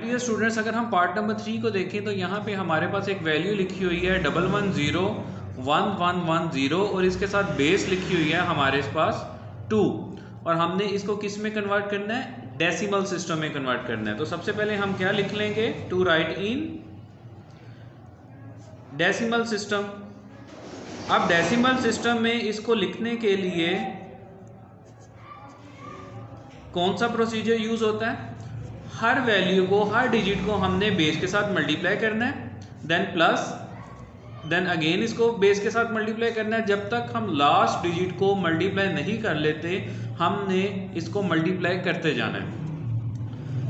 Dear students, अगर हम part number 3 को देखें तो यहाँ पे हमारे पास एक वैल्यू लिखी हुई है 1101110 और इसके साथ बेस लिखी हुई है हमारे पास 2 और हमने इसको किस में कन्वर्ट करना है, डेसिमल सिस्टम में कन्वर्ट करना है। तो सबसे पहले हम क्या लिख लेंगे, to write in decimal system. अब डेसिमल सिस्टम में इसको लिखने के लिए कौन सा प्रोसीजर यूज होता है, हर वैल्यू को, हर डिजिट को हमने बेस के साथ मल्टीप्लाई करना है, देन प्लस, देन अगेन इसको बेस के साथ मल्टीप्लाई करना है। जब तक हम लास्ट डिजिट को मल्टीप्लाई नहीं कर लेते हमने इसको मल्टीप्लाई करते जाना है।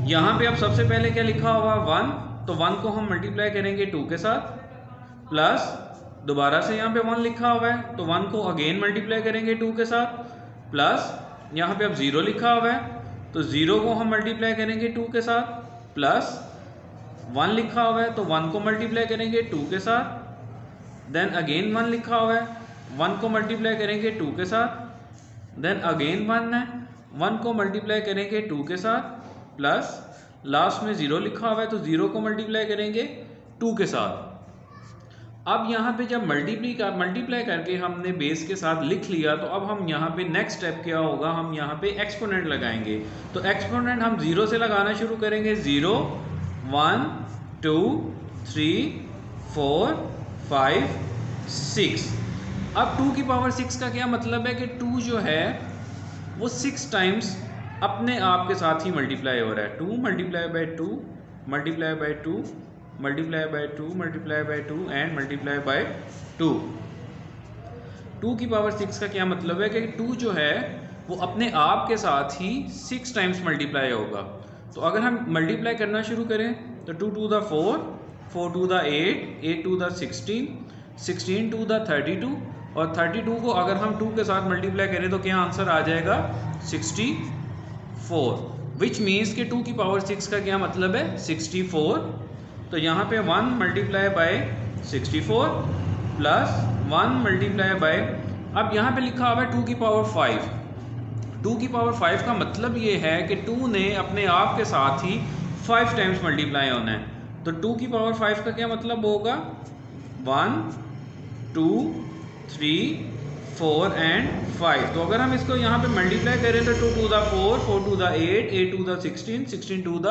यहाँ पे अब सबसे पहले क्या लिखा हुआ, 1, तो 1 को हम मल्टीप्लाई करेंगे 2 के साथ, प्लस दोबारा से यहाँ पे 1 लिखा हुआ है तो 1 को अगेन मल्टीप्लाई करेंगे 2 के साथ, प्लस यहाँ पे अब 0 लिखा हुआ है तो 0 को हम मल्टीप्लाई करेंगे 2 के साथ, प्लस 1 लिखा हुआ है तो 1 को मल्टीप्लाई करेंगे 2 के साथ, देन अगेन 1 लिखा हुआ है, 1 को मल्टीप्लाई करेंगे 2 के साथ, देन अगेन 1 है, 1 को मल्टीप्लाई करेंगे 2 के साथ, प्लस लास्ट में 0 लिखा हुआ है तो 0 को मल्टीप्लाई करेंगे 2 के साथ। अब यहाँ पे जब मल्टीप्लाई करके हमने बेस के साथ लिख लिया तो अब हम यहाँ पे नेक्स्ट स्टेप क्या होगा, हम यहाँ पे एक्सपोनेंट लगाएंगे। तो एक्सपोनेंट हम 0 से लगाना शुरू करेंगे, 0 1 2 3 4 5 6। अब 2 की पावर 6 का क्या मतलब है कि 2 जो है वो 6 टाइम्स अपने आप के साथ ही मल्टीप्लाई हो रहा है। 2 multiply by 2 multiply by 2 multiply by 2 multiply by 2 and multiply by 2। 2 की पावर 6 का क्या मतलब है कि 2 जो है वो अपने आप के साथ ही 6 टाइम्स मल्टीप्लाई होगा। तो अगर हम मल्टीप्लाई करना शुरू करें तो 2 to the 4, 4 to the 8, 8 to the 16, 16 to the 32 और 32 को अगर हम 2 के साथ मल्टीप्लाई करें तो क्या आंसर आ जाएगा, 64, विच मीन्स कि 2 की पावर 6 का क्या मतलब है, 64। तो यहाँ पे 1 multiply bye 64 plus 1 multiply bye, अब यहाँ पे लिखा हुआ है 2 की पावर 5। 2 की पावर 5 का मतलब ये है कि 2 ने अपने आप के साथ ही 5 टाइम्स मल्टीप्लाई होना है। तो 2 की पावर 5 का क्या मतलब होगा, 1 2 3 4 एंड 5। तो अगर हम इसको यहाँ पे मल्टीप्लाई करें तो 2 to the 4, 4 to the 8, 8 to the 16, 16 to the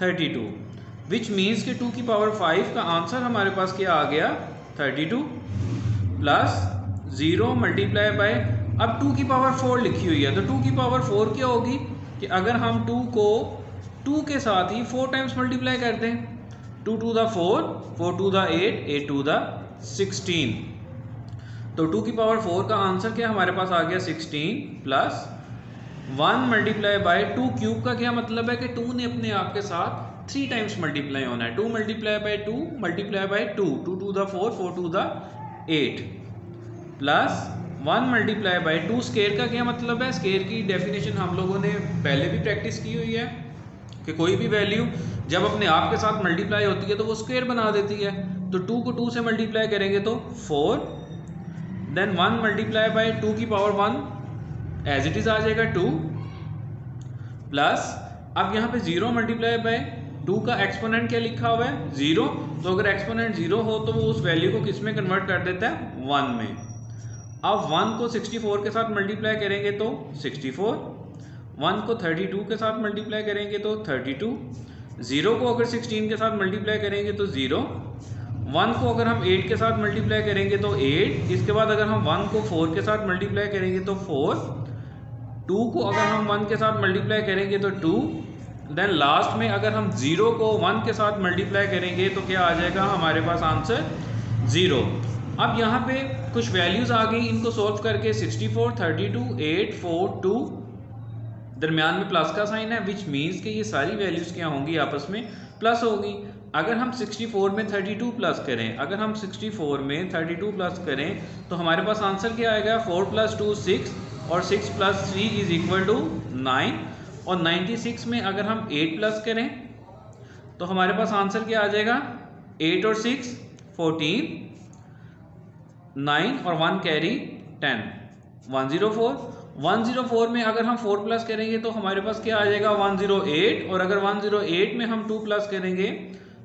32, which means कि 2 की पावर 5 का आंसर हमारे पास क्या आ गया, 32 प्लस 0 मल्टीप्लाई बाय, अब 2 की पावर 4 लिखी हुई है तो 2 की पावर 4 क्या होगी कि अगर हम 2 को 2 के साथ ही 4 टाइम्स मल्टीप्लाई कर दें, 2 to the 4, 4 to the 8, 8 to the 16, तो 2 की पावर 4 का आंसर क्या हमारे पास आ गया, 16 प्लस 1 मल्टीप्लाई बाय 2 क्यूब का क्या मतलब है कि 2 ने अपने आप के साथ 3 टाइम्स मल्टीप्लाई होना है, 2 multiply by 2 multiply by 2, 2 to the 4, 4 to the 8 plus 1 multiply by 2। Square का क्या मतलब है, स्केयर की डेफिनेशन हम लोगों ने पहले भी प्रैक्टिस की हुई है कि कोई भी वैल्यू जब अपने आप के साथ मल्टीप्लाई होती है तो वो स्क्वायर बना देती है। तो 2 को 2 से मल्टीप्लाई करेंगे तो 4, देन 1 मल्टीप्लाई बाय 2 की पावर 1 एज इट इज आ जाएगा 2 प्लस, अब यहाँ पे 0 मल्टीप्लाई बाय 2 का एक्सपोनेंट क्या लिखा हुआ है, 0। तो अगर एक्सपोनेंट 0 हो तो वो उस वैल्यू को किस में कन्वर्ट कर देता है, 1 में। अब 1 को 64 के साथ मल्टीप्लाई करेंगे तो 64, 1 को 32 के साथ मल्टीप्लाई करेंगे तो 32, 0 को अगर 16 के साथ मल्टीप्लाई करेंगे तो 0, 1 को अगर हम 8 के साथ मल्टीप्लाई करेंगे तो 8, इसके बाद अगर हम 1 को 4 के साथ मल्टीप्लाई करेंगे तो 4, 2 को अगर हम 1 के साथ मल्टीप्लाई करेंगे तो 2, देन लास्ट में अगर हम 0 को 1 के साथ मल्टीप्लाई करेंगे तो क्या आ जाएगा हमारे पास आंसर, 0। अब यहाँ पे कुछ वैल्यूज आ गई, इनको सोल्व करके 64 32 8 4 2, दरमियान में प्लस का साइन है, विच मीन्स कि ये सारी वैल्यूज क्या होंगी, आपस में प्लस होगी। अगर हम 64 में 32 प्लस करें, अगर हम 64 में 32 प्लस करें तो हमारे पास आंसर क्या आएगा, 4 + 2 6 और 6 + 3 इज इक्वल टू 9। और 96 में अगर हम 8 प्लस करें तो हमारे पास आंसर क्या आ जाएगा, 8 और 6 14, 9 और 1 कैरी 10, 104। 104 में अगर हम 4 प्लस करेंगे तो हमारे पास क्या आ जाएगा 108, और अगर 108 में हम 2 प्लस करेंगे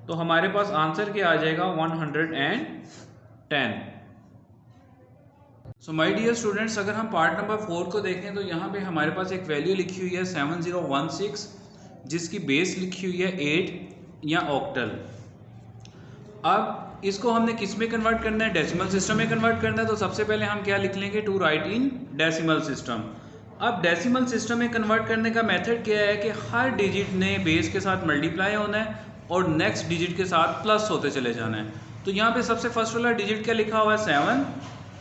तो हमारे पास आंसर क्या आ जाएगा 110। सो माय डियर स्टूडेंट्स, अगर हम पार्ट नंबर 4 को देखें तो यहाँ पे हमारे पास एक वैल्यू लिखी हुई है 7016, जिसकी बेस लिखी हुई है 8 या ऑक्टल। अब इसको हमने किस में कन्वर्ट करना है, डेसिमल सिस्टम में कन्वर्ट करना है। तो सबसे पहले हम क्या लिख लेंगे, to write in decimal system. अब डेसिमल सिस्टम में कन्वर्ट करने का मेथड क्या है कि हर डिजिट ने बेस के साथ मल्टीप्लाई होना है और नेक्स्ट डिजिट के साथ प्लस होते चले जाना है। तो यहाँ पे सबसे फर्स्ट वाला डिजिट क्या लिखा हुआ है 7,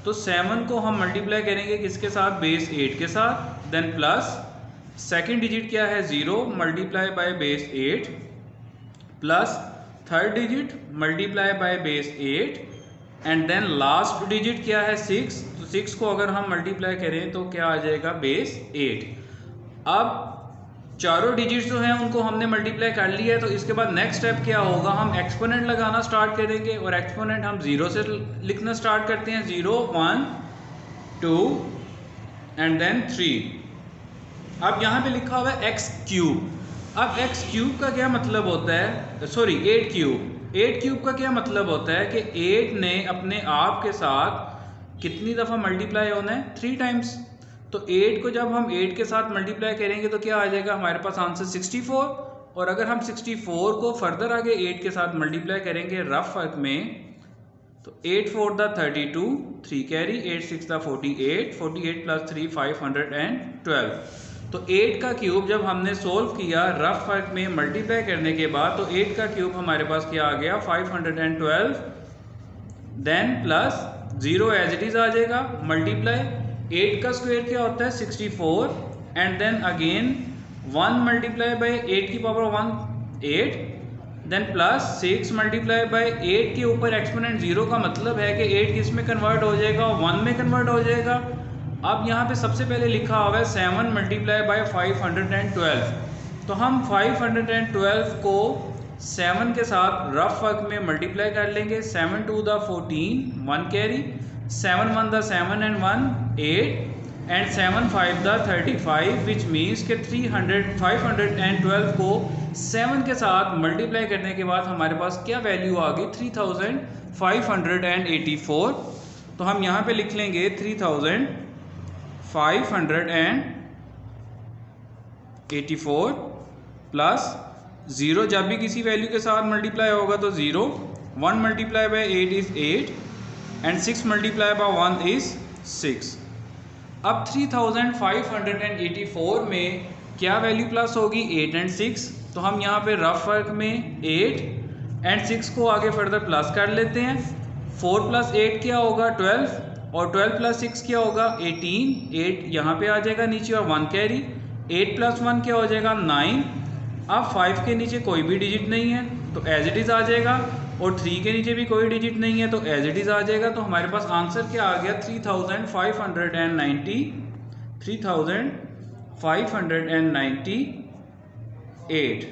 तो 7 को हम मल्टीप्लाई करेंगे किसके साथ, बेस 8 के साथ, देन प्लस सेकेंड डिजिट क्या है 0 multiply by base 8, plus third digit multiply by base 8, and then last digit क्या है 6, तो 6 को अगर हम मल्टीप्लाई करें तो क्या आ जाएगा बेस 8। अब चारों डिजिट्स जो हैं उनको हमने मल्टीप्लाई कर लिया है, तो इसके बाद नेक्स्ट स्टेप क्या होगा, हम एक्सपोनेंट लगाना स्टार्ट करेंगे, और एक्सपोनेंट हम 0 से लिखना स्टार्ट करते हैं, 0 1 2 एंड देन 3। अब यहाँ पे लिखा हुआ है एक्स क्यूब। अब एक्स क्यूब का क्या मतलब होता है, सॉरी 8 क्यूब। 8 क्यूब का क्या मतलब होता है कि 8 ने अपने आप के साथ कितनी दफ़ा मल्टीप्लाई होना है, 3 टाइम्स। तो 8 को जब हम 8 के साथ मल्टीप्लाई करेंगे तो क्या आ जाएगा हमारे पास आंसर 64, और अगर हम 64 को फर्दर आगे 8 के साथ मल्टीप्लाई करेंगे रफ वर्क में, तो 8 4 द 32, 3 कैरी, 8 6 द 48, 48 प्लस 3 512। तो 8 का क्यूब जब हमने सोल्व किया रफ वर्क में मल्टीप्लाई करने के बाद, तो 8 का क्यूब हमारे पास क्या आ गया 512, then plus 0 as it is आ जाएगा, मल्टीप्लाई 8 का स्क्वायर क्या होता है 64, and then again 1 multiply by 8 की power 1 8, then plus 6 multiply by 8 के ऊपर एक्सपोनेंट 0 का मतलब है कि 8 किस में कन्वर्ट हो जाएगा, 1 में कन्वर्ट हो जाएगा। अब यहाँ पे सबसे पहले लिखा हुआ है 7 मल्टीप्लाई बाय 512, तो हम 512 को 7 के साथ रफ वर्क में मल्टीप्लाई कर लेंगे, 7 2 the 14, 1 carry, 7 1 the 7 and 1 8, and 7 5 the 35, which means के 512 को 7 के साथ मल्टीप्लाई करने के बाद हमारे पास क्या वैल्यू आ गई 3584। तो हम यहाँ पे लिख लेंगे 3584 प्लस 0, जब भी किसी वैल्यू के साथ मल्टीप्लाई होगा तो 0, 1 multiply by 8 is 8, and 6 multiply bye 1 is 6। अब 3584 में क्या वैल्यू प्लस होगी 8 एंड 6, तो हम यहाँ पे रफ वर्क में 8 एंड 6 को आगे फर्दर प्लस कर लेते हैं। 4 प्लस 8 क्या होगा 12, और 12 प्लस 6 क्या होगा 18, 8 यहाँ पे आ जाएगा नीचे और 1 कैरी, 8 प्लस 1 क्या हो जाएगा 9। अब 5 के नीचे कोई भी डिजिट नहीं है तो एज इट इज़ आ जाएगा, और 3 के नीचे भी कोई डिजिट नहीं है तो एज इट इज़ आ जाएगा। तो हमारे पास आंसर क्या आ गया 3598।